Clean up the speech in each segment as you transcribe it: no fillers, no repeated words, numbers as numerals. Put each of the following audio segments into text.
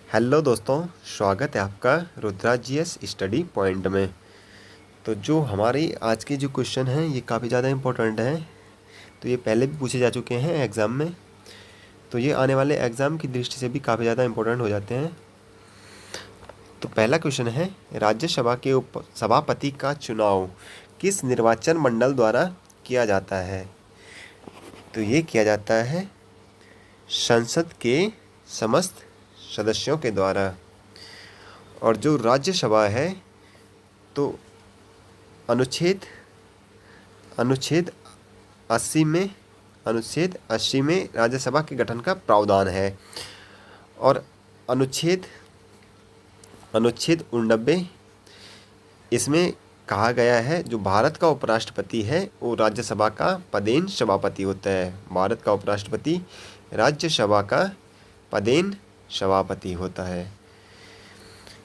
Hello दोस्तों, स्वागत है आपका रुद्रा जीएस स्टडी पॉइंट में। तो जो हमारी आज की जो क्वेश्चन हैं ये काफ़ी ज़्यादा इम्पोर्टेंट हैं। तो ये पहले भी पूछे जा चुके हैं एग्ज़ाम में, तो ये आने वाले एग्ज़ाम की दृष्टि से भी काफ़ी ज़्यादा इम्पोर्टेंट हो जाते हैं। तो पहला क्वेश्चन है, राज्यसभा के उप सभापति का चुनाव किस निर्वाचन मंडल द्वारा किया जाता है? तो ये किया जाता है संसद के समस्त सदस्यों के द्वारा। और जो राज्यसभा है तो अनुच्छेद अनुच्छेद 80 में राज्यसभा के गठन का प्रावधान है। और अनुच्छेद अनुच्छेद 89 इसमें कहा गया है जो भारत का उपराष्ट्रपति है वो राज्यसभा का पदेन सभापति होता है। भारत का उपराष्ट्रपति राज्यसभा का पदेन सभापति होता है।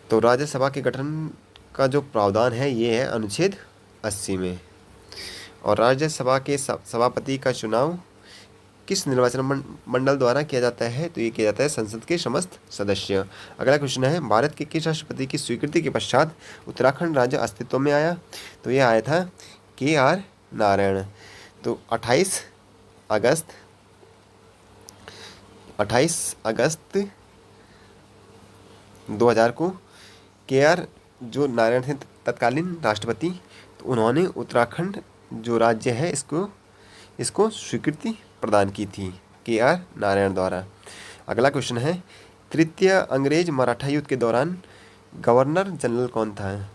तो राज्यसभा के गठन का जो प्रावधान है ये है अनुच्छेद 80 में। और राज्यसभा के सभापति का चुनाव किस निर्वाचन मंडल द्वारा किया जाता है? तो ये किया जाता है संसद के समस्त सदस्य। अगला क्वेश्चन है, भारत के किस राष्ट्रपति की स्वीकृति के पश्चात उत्तराखंड राज्य अस्तित्व में आया? तो ये आया था KR नारायण। तो 28 अगस्त 2000 को KR जो नारायण थे तत्कालीन राष्ट्रपति, तो उन्होंने उत्तराखंड जो राज्य है इसको स्वीकृति प्रदान की थी KR नारायण द्वारा। अगला क्वेश्चन है, तृतीय अंग्रेज मराठा युद्ध के दौरान गवर्नर जनरल कौन था?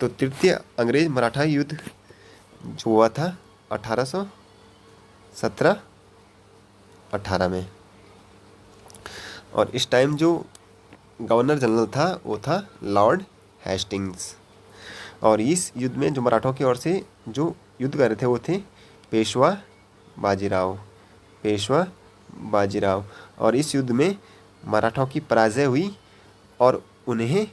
तो तृतीय अंग्रेज मराठा युद्ध जो हुआ था 1817-18 में। और इस टाइम जो गवर्नर जनरल था वो था लॉर्ड हेस्टिंग्स। और इस युद्ध में जो मराठों की ओर से जो युद्ध कर रहे थे वो थे पेशवा बाजीराव। और इस युद्ध में मराठों की पराजय हुई और उन्हें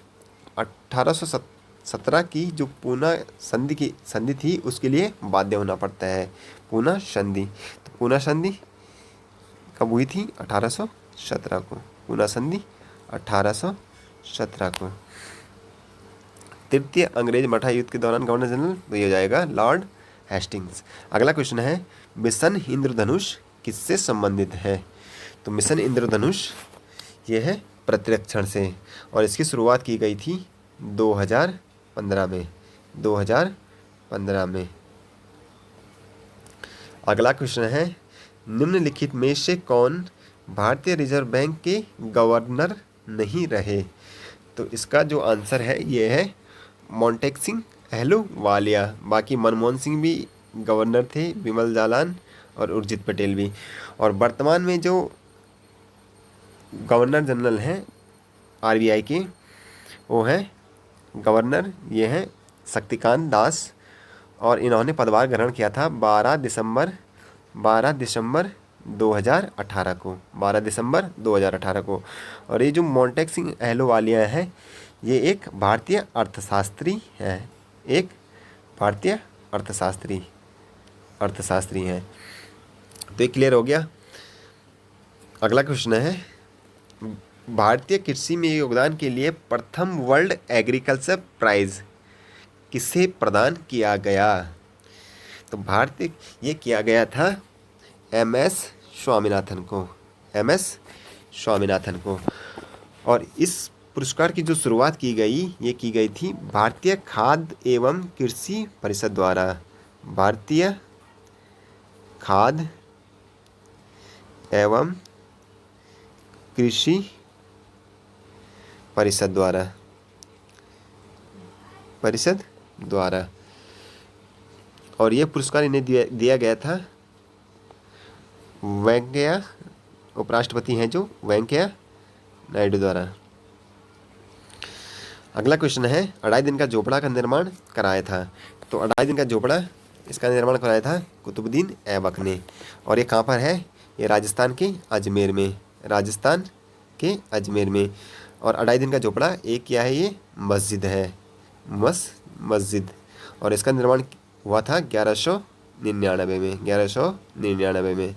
1817 की जो पूना संधि थी उसके लिए बाध्य होना पड़ता है। पूना संधि, तो पूना संधि कब हुई थी? 1817 को। पूना संधि 1817 को। तृतीय अंग्रेज मराठा युद्ध के दौरान गवर्नर जनरल तो ये हो जाएगा लॉर्ड हेस्टिंग्स। अगला क्वेश्चन है, मिशन इंद्रधनुष किससे संबंधित है? तो मिशन इंद्रधनुष ये है प्रतिरक्षण से, और इसकी शुरुआत की गई थी 2015 में। अगला क्वेश्चन है, निम्नलिखित में से कौन भारतीय रिजर्व बैंक के गवर्नर नहीं रहे? तो इसका जो आंसर है ये है मोंटेक सिंह अहलूवालिया। बाकी मनमोहन सिंह भी गवर्नर थे, बिमल जालान और उर्जित पटेल भी। और वर्तमान में जो गवर्नर जनरल हैं RBI के वो हैं गवर्नर ये हैं शक्तिकांत दास। और इन्होंने पदभार ग्रहण किया था 12 दिसंबर 2018 को। 12 दिसंबर 2018 को। और ये जो मोंटेक सिंह अहलूवालिया है ये एक भारतीय अर्थशास्त्री हैं। एक भारतीय अर्थशास्त्री हैं। तो ये क्लियर हो गया। अगला क्वेश्चन है, भारतीय कृषि में योगदान के लिए प्रथम वर्ल्ड एग्रीकल्चर प्राइज किसे प्रदान किया गया? तो भारतीय ये किया गया था MS स्वामीनाथन को। और इस पुरस्कार की जो शुरुआत की गई थी भारतीय खाद्य एवं कृषि परिषद द्वारा। भारतीय खाद्य एवं कृषि परिषद द्वारा। और ये पुरस्कार इन्हें दिया गया था वेंकैया, उपराष्ट्रपति हैं जो वेंकैया नायडू द्वारा। अगला क्वेश्चन है, अढ़ाई दिन का झोपड़ा का निर्माण कराया था? तो अढ़ाई दिन का झोपड़ा इसका निर्माण कराया था कुतुबुद्दीन ऐबक ने। और ये कहाँ पर है? ये राजस्थान के अजमेर में। और अढ़ाई दिन का झोपड़ा एक क्या है? ये मस्जिद है, मस्जिद। और इसका निर्माण हुआ था 1199 में।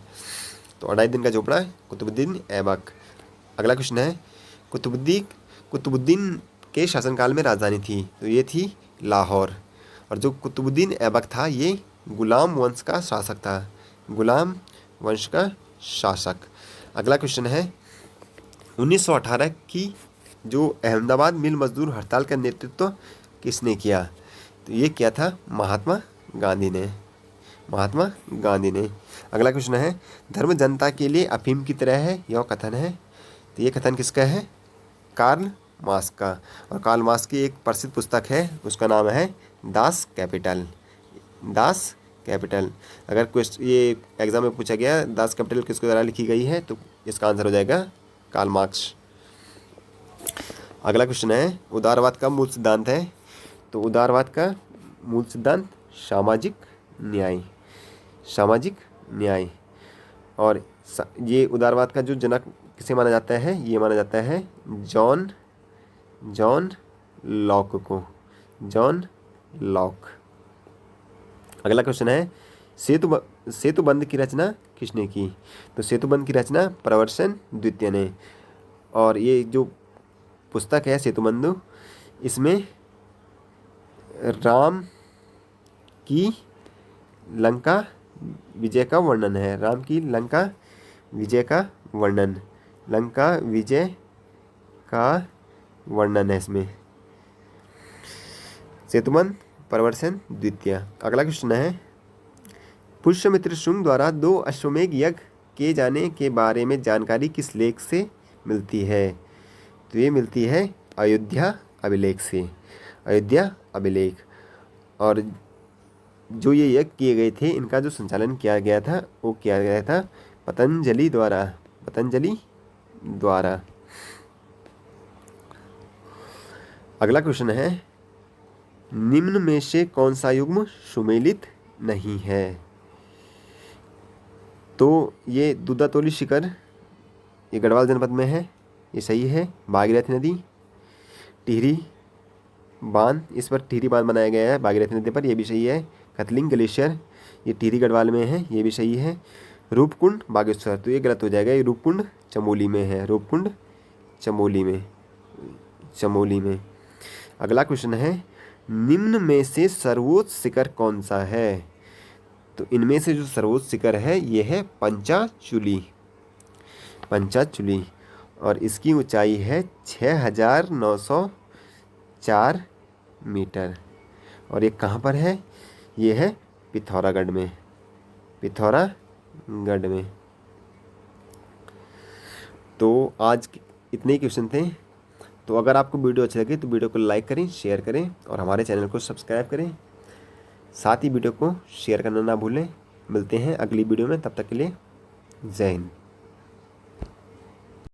तो अढ़ाई दिन का झोपड़ा कुतुबुद्दीन ऐबक। अगला क्वेश्चन है, कुतुबुद्दीन के शासनकाल में राजधानी थी, तो ये थी लाहौर। और जो कुतुबुद्दीन ऐबक था ये गुलाम वंश का शासक था, गुलाम वंश का शासक। अगला क्वेश्चन है 1918 की जो अहमदाबाद मिल मजदूर हड़ताल का नेतृत्व किसने किया? तो ये किया था महात्मा गांधी ने, महात्मा गांधी ने। अगला क्वेश्चन है धर्म जनता के लिए अफीम की तरह है, यह कथन है। तो ये कथन किसका है? कार्ल मार्क्स का। और कार्ल मार्क्स की एक प्रसिद्ध पुस्तक है, उसका नाम है दास कैपिटल। Das Kapital. अगर क्वेश्चन ये एग्जाम में पूछा गया दास कैपिटल किसके द्वारा लिखी गई है, तो इसका आंसर हो जाएगा कार्ल मार्क्स। अगला क्वेश्चन है उदारवाद का मूल सिद्धांत है। तो उदारवाद का मूल सिद्धांत सामाजिक न्याय, सामाजिक न्याय। और ये उदारवाद का जो जनक किसे माना जाता है? ये माना जाता है जॉन लॉक को, जॉन लॉक। अगला क्वेश्चन है सेतुबंध की रचना किसने की? तो सेतुबंध की रचना प्रवर्सन द्वितीय ने। और ये जो पुस्तक है सेतुबंध, इसमें राम की लंका विजय का वर्णन है, राम की लंका विजय का वर्णन, लंका विजय का वर्णन है इसमें, सेतुबंध प्रवर्सन द्वितीय। अगला क्वेश्चन है पुष्यमित्र शुंग द्वारा 2 अश्वमेध यज्ञ किए जाने के बारे में जानकारी किस लेख से मिलती है? तो ये मिलती है अयोध्या अभिलेख से, अयोध्या अभिलेख। और जो ये यज्ञ किए गए थे इनका जो संचालन किया गया था वो किया गया था पतंजलि द्वारा, पतंजलि द्वारा। अगला क्वेश्चन है निम्न में से कौन सा युग्म सुमेलित नहीं है? तो ये दूधातोली शिखर ये गढ़वाल जनपद में है, ये सही है। भागीरथी नदी, टिहरी बांध, इस पर टिहरी बांध बनाया गया है भागीरथी नदी पर, यह भी सही है। कतलिंग ग्लेशियर ये टिहरी गढ़वाल में है, ये भी सही है। रूपकुंड बागेश्वर, तो ये गलत हो जाएगा, ये रूपकुंड चमोली में है, रूपकुंड चमोली में, चमोली में। अगला क्वेश्चन है निम्न में से सर्वोच्च शिखर कौन सा है? तो इनमें से जो सर्वोच्च शिखर है ये है पंचाचूली, पंचाचूली। और इसकी ऊंचाई है 6904 मीटर। और ये कहाँ पर है? ये है पिथौरागढ़ में, पिथौरागढ़ में। तो आज इतने ही क्वेश्चन थे। तो अगर आपको वीडियो अच्छी लगे तो वीडियो को लाइक करें, शेयर करें और हमारे चैनल को सब्सक्राइब करें। साथ ही वीडियो को शेयर करना ना भूलें। मिलते हैं अगली वीडियो में, तब तक के लिए जय हिंद।